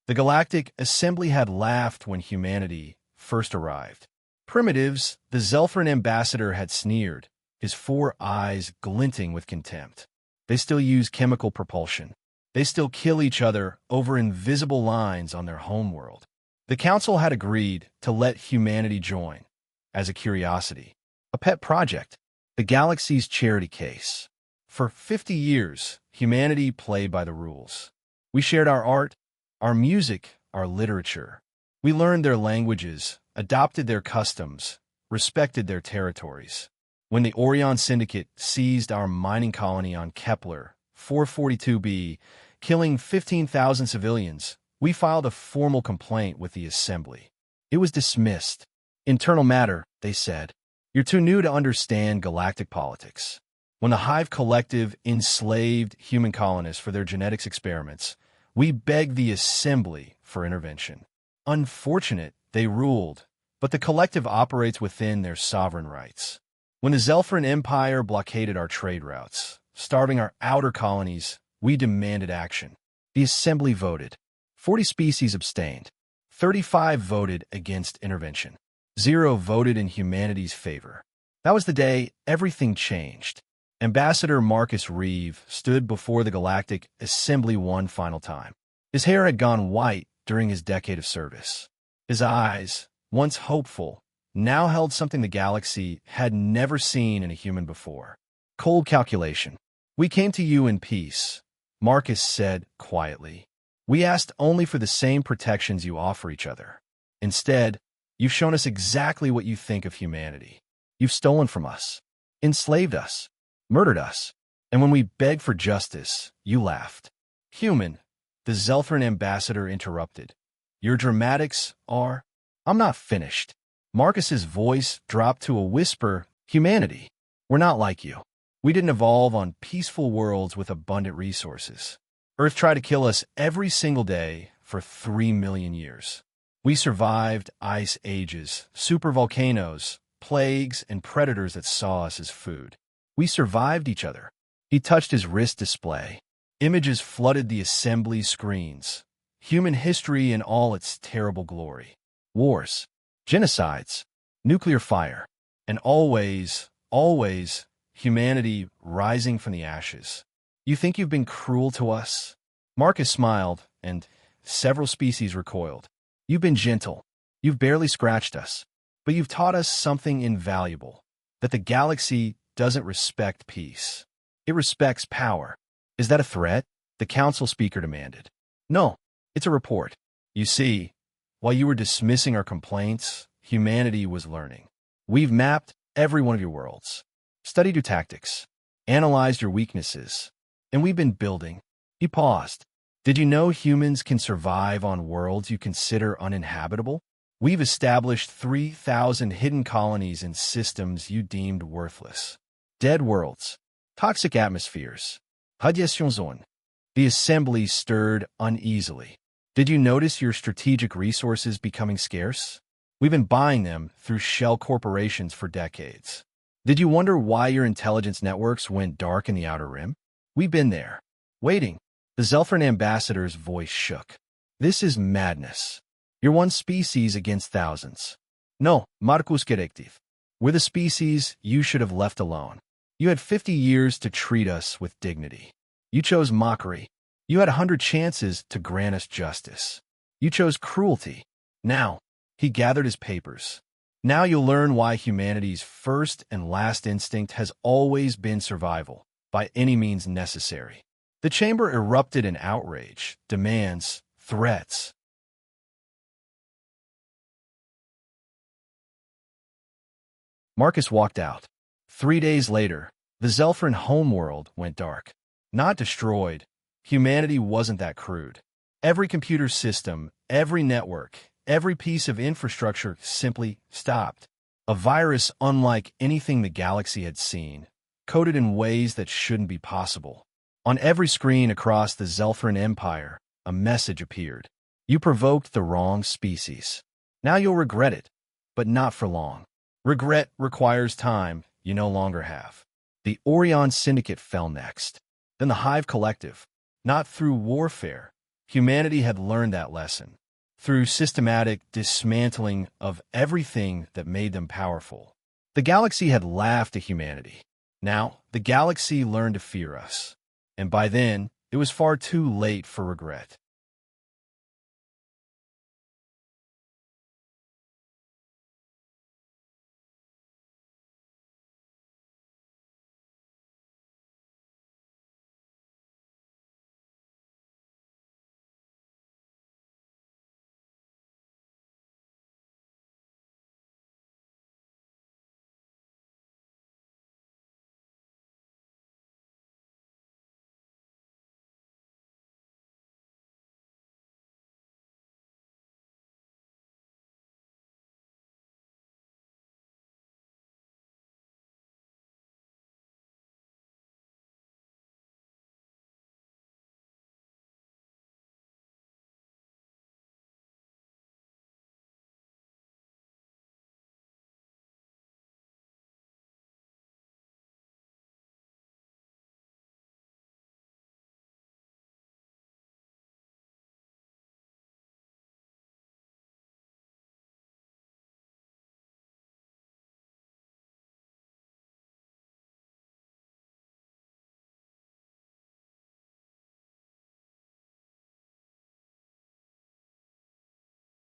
The Galactic Assembly had laughed when humanity first arrived. Primitives, the Zelfran ambassador had sneered, his 4 eyes glinting with contempt. They still use chemical propulsion. They still kill each other over invisible lines on their homeworld. The Council had agreed to let humanity join, as a curiosity, a pet project, the galaxy's charity case. For 50 years, humanity played by the rules. We shared our art, our music, our literature. We learned their languages, adopted their customs, respected their territories. When the Orion Syndicate seized our mining colony on Kepler 442b, killing 15,000 civilians, we filed a formal complaint with the Assembly. It was dismissed. Internal matter, they said. You're too new to understand galactic politics. When the Hive Collective enslaved human colonists for their genetics experiments, we begged the Assembly for intervention. Unfortunate, they ruled, but the Collective operates within their sovereign rights. When the Zelfran Empire blockaded our trade routes, starving our outer colonies, we demanded action. The Assembly voted. 40 species abstained. 35 voted against intervention. 0 voted in humanity's favor. That was the day everything changed. Ambassador Marcus Reeve stood before the Galactic Assembly one final time. His hair had gone white during his decade of service. His eyes, once hopeful, now held something the galaxy had never seen in a human before. Cold calculation. We came to you in peace, Marcus said quietly. We asked only for the same protections you offer each other. Instead, you've shown us exactly what you think of humanity. You've stolen from us, enslaved us, murdered us, and when we begged for justice, you laughed. Human, the Zelfran ambassador interrupted. Your dramatics are... I'm not finished. Marcus's voice dropped to a whisper. Humanity, we're not like you. We didn't evolve on peaceful worlds with abundant resources. Earth tried to kill us every single day for 3 million years. We survived ice ages, supervolcanoes, plagues, and predators that saw us as food. We survived each other. He touched his wrist display. Images flooded the Assembly's screens. Human history in all its terrible glory. Wars, genocides, nuclear fire, and always, humanity rising from the ashes. You think you've been cruel to us? Marcus smiled, and several species recoiled. You've been gentle. You've barely scratched us. But you've taught us something invaluable, that the galaxy doesn't respect peace. It respects power. Is that a threat? The council speaker demanded. No, it's a report. You see, while you were dismissing our complaints, humanity was learning. We've mapped every one of your worlds, studied your tactics, analyzed your weaknesses, and we've been building. He paused. Did you know humans can survive on worlds you consider uninhabitable? We've established 3,000 hidden colonies in systems you deemed worthless. Dead worlds, toxic atmospheres, radiation zone. The Assembly stirred uneasily. Did you notice your strategic resources becoming scarce? We've been buying them through shell corporations for decades. Did you wonder why your intelligence networks went dark in the Outer Rim? We've been there, waiting. The Zelfran ambassador's voice shook. This is madness. You're one species against thousands. No, Marcus Directive. We're the species you should have left alone. You had 50 years to treat us with dignity. You chose mockery. You had 100 chances to grant us justice. You chose cruelty. Now, he gathered his papers. Now you'll learn why humanity's first and last instinct has always been survival, by any means necessary. The chamber erupted in outrage, demands, threats. Marcus walked out. 3 days later, the Zelfran homeworld went dark. Not destroyed. Humanity wasn't that crude. Every computer system, every network, every piece of infrastructure simply stopped. A virus unlike anything the galaxy had seen, coded in ways that shouldn't be possible. On every screen across the Zelfran Empire, a message appeared. You provoked the wrong species. Now you'll regret it, but not for long. Regret requires time you no longer have. The Orion Syndicate fell next. Then the Hive Collective, not through warfare, Humanity had learned that lesson through systematic dismantling of everything that made them powerful. The galaxy had laughed at humanity. Now, the galaxy learned to fear us. And by then, it was far too late for regret.